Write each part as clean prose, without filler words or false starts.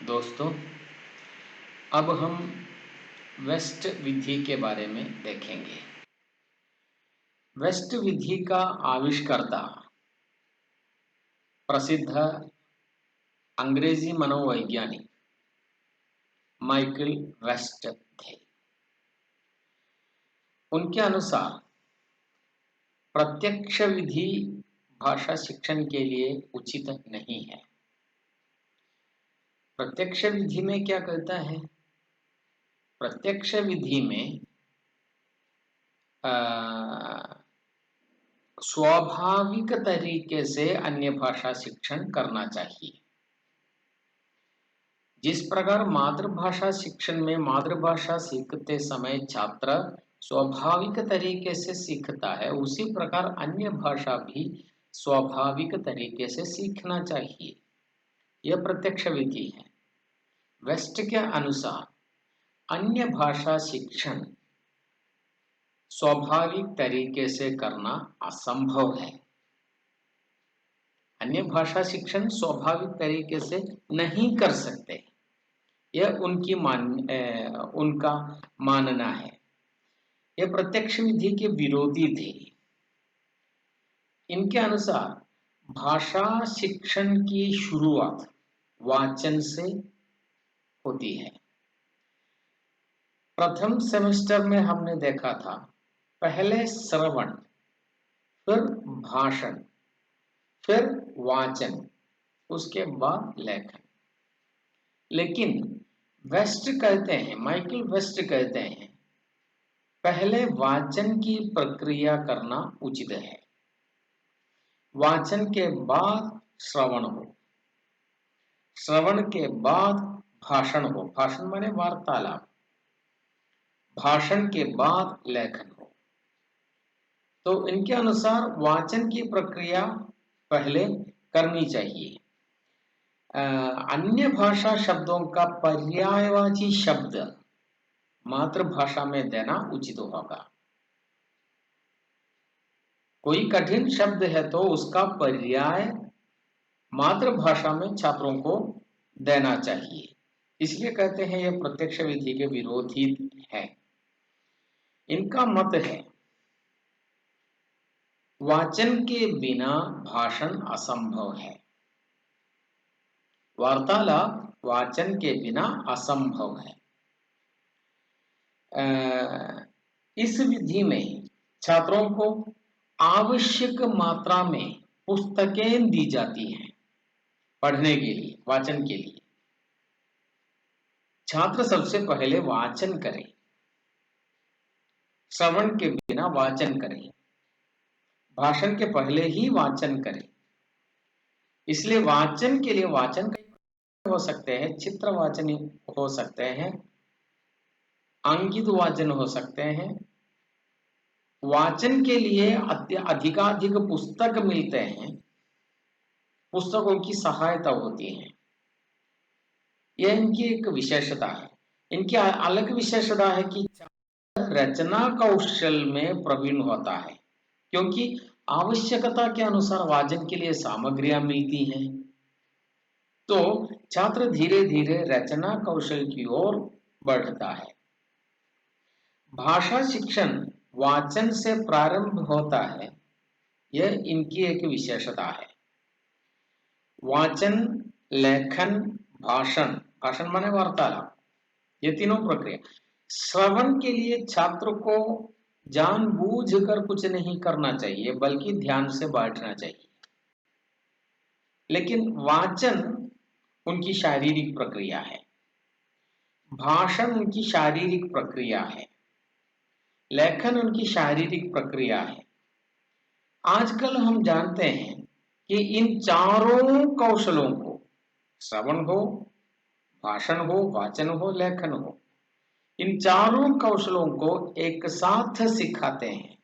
दोस्तों, अब हम वेस्ट विधि के बारे में देखेंगे। वेस्ट विधि का आविष्कर्ता प्रसिद्ध अंग्रेजी मनोवैज्ञानिक माइकल वेस्ट थे। उनके अनुसार प्रत्यक्ष विधि भाषा शिक्षण के लिए उचित नहीं है। प्रत्यक्ष विधि में क्या कहता है? प्रत्यक्ष विधि में स्वाभाविक तरीके से अन्य भाषा शिक्षण करना चाहिए। जिस प्रकार मातृभाषा शिक्षण में मातृभाषा सीखते समय छात्र स्वाभाविक तरीके से सीखता है, उसी प्रकार अन्य भाषा भी स्वाभाविक तरीके से सीखना चाहिए। यह प्रत्यक्ष विधि है। वेस्ट के अनुसार अन्य भाषा शिक्षण स्वाभाविक तरीके से करना असंभव है। अन्य भाषा शिक्षण स्वाभाविक तरीके से नहीं कर सकते, यह उनका मानना है। यह प्रत्यक्ष विधि के विरोधी थे। इनके अनुसार भाषा शिक्षण की शुरुआत वाचन से होती है। प्रथम सेमेस्टर में हमने देखा था, पहले श्रवण, फिर भाषण, फिर वाचन, उसके बाद लेखन। लेकिन वेस्ट कहते हैं, माइकल वेस्ट कहते हैं, पहले वाचन की प्रक्रिया करना उचित है, वाचन के बाद श्रवण हो, श्रवण के बाद भाषण हो, भाषण माने वार्तालाप, भाषण के बाद लेखन हो। तो इनके अनुसार वाचन की प्रक्रिया पहले करनी चाहिए। अन्य भाषा शब्दों का पर्यायवाची शब्द मातृभाषा में देना उचित होगा। कोई कठिन शब्द है तो उसका पर्याय मातृभाषा में छात्रों को देना चाहिए। इसलिए कहते हैं यह प्रत्यक्ष विधि के विरोधी है। इनका मत है वाचन के बिना भाषण असंभव है। वार्तालाप वाचन के बिना असंभव है। इस विधि में छात्रों को आवश्यक मात्रा में पुस्तकें दी जाती हैं पढ़ने के लिए, वाचन के लिए। छात्र सबसे पहले वाचन करें, श्रवण के बिना वाचन करें, भाषण के पहले ही वाचन करें। इसलिए वाचन के लिए वाचन हो सकते हैं, चित्र वाचन हो सकते हैं, अंकित वाचन हो सकते हैं। वाचन के लिए अधिकाधिक पुस्तक मिलते हैं, पुस्तकों की सहायता होती है। यह इनकी एक विशेषता है। इनकी अलग विशेषता है कि रचना कौशल में प्रवीण होता है, क्योंकि आवश्यकता के अनुसार वाचन के लिए सामग्रियां मिलती हैं। तो छात्र धीरे धीरे रचना कौशल की ओर बढ़ता है। भाषा शिक्षण वाचन से प्रारंभ होता है, यह इनकी एक विशेषता है। वाचन, लेखन, भाषण, भाषण माने वार्तालाप, ये तीनों प्रक्रिया। श्रवण के लिए छात्र को जानबूझकर कुछ नहीं करना चाहिए, बल्कि ध्यान से बैठना चाहिए। लेकिन वाचन उनकी शारीरिक प्रक्रिया है, भाषण उनकी शारीरिक प्रक्रिया है, लेखन उनकी शारीरिक प्रक्रिया है। आजकल हम जानते हैं कि इन चारों कौशलों को, श्रवण हो, भाषण हो, वाचन हो, लेखन हो, इन चारों कौशलों को एक साथ सिखाते हैं।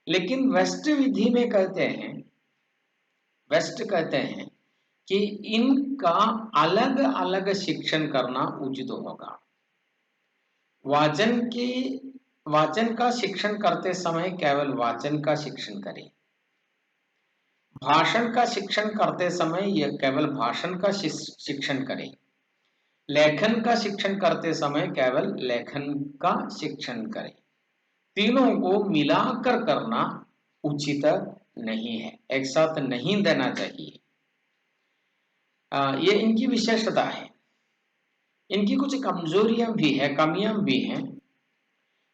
लेकिन वेस्ट विधि में वेस्ट कहते हैं कि इनका अलग अलग शिक्षण करना उचित होगा। वाचन का शिक्षण करते समय केवल वाचन का शिक्षण करें, भाषण का शिक्षण करते समय यह केवल भाषण का शिक्षण करें, लेखन का शिक्षण करते समय केवल लेखन का शिक्षण करें। तीनों को मिलाकर करना उचित नहीं है, एक साथ नहीं देना चाहिए। ये इनकी विशेषता है। इनकी कुछ कमजोरियां भी है, कमियां भी हैं।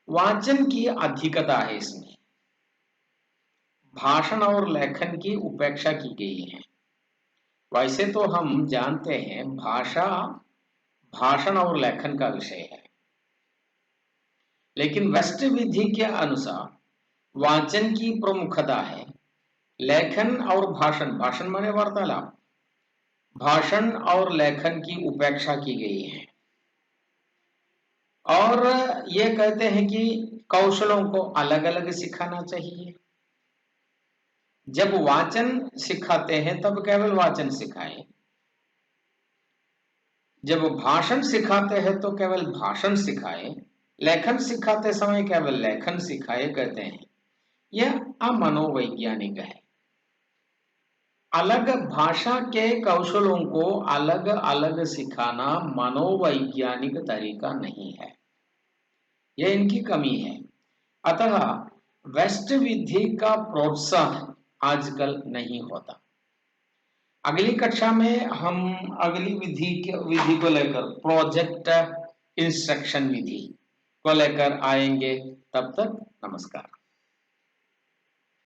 वाचन की अधिकता है इसमें, भाषण और लेखन की उपेक्षा की गई है। वैसे तो हम जानते हैं भाषा भाषण और लेखन का विषय है, लेकिन वेस्ट विधि के अनुसार वाचन की प्रमुखता है, लेखन और भाषण, भाषण माने वार्तालाप, भाषण और लेखन की उपेक्षा की गई है। और ये कहते हैं कि कौशलों को अलग अलग सिखाना चाहिए। जब वाचन सिखाते हैं तब केवल वाचन सिखाएं, जब भाषण सिखाते हैं तो केवल भाषण सिखाएं, लेखन सिखाते समय केवल लेखन सिखाए, कहते हैं यह अमनोवैज्ञानिक है। अलग भाषा के कौशलों को अलग अलग सिखाना मनोवैज्ञानिक तरीका नहीं है, यह इनकी कमी है। अतः वेस्ट विधि का प्रोत्साहन आजकल नहीं होता। अगली कक्षा में हम अगली विधि को लेकर प्रोजेक्ट इंस्ट्रक्शन विधि को लेकर आएंगे। तब तक नमस्कार।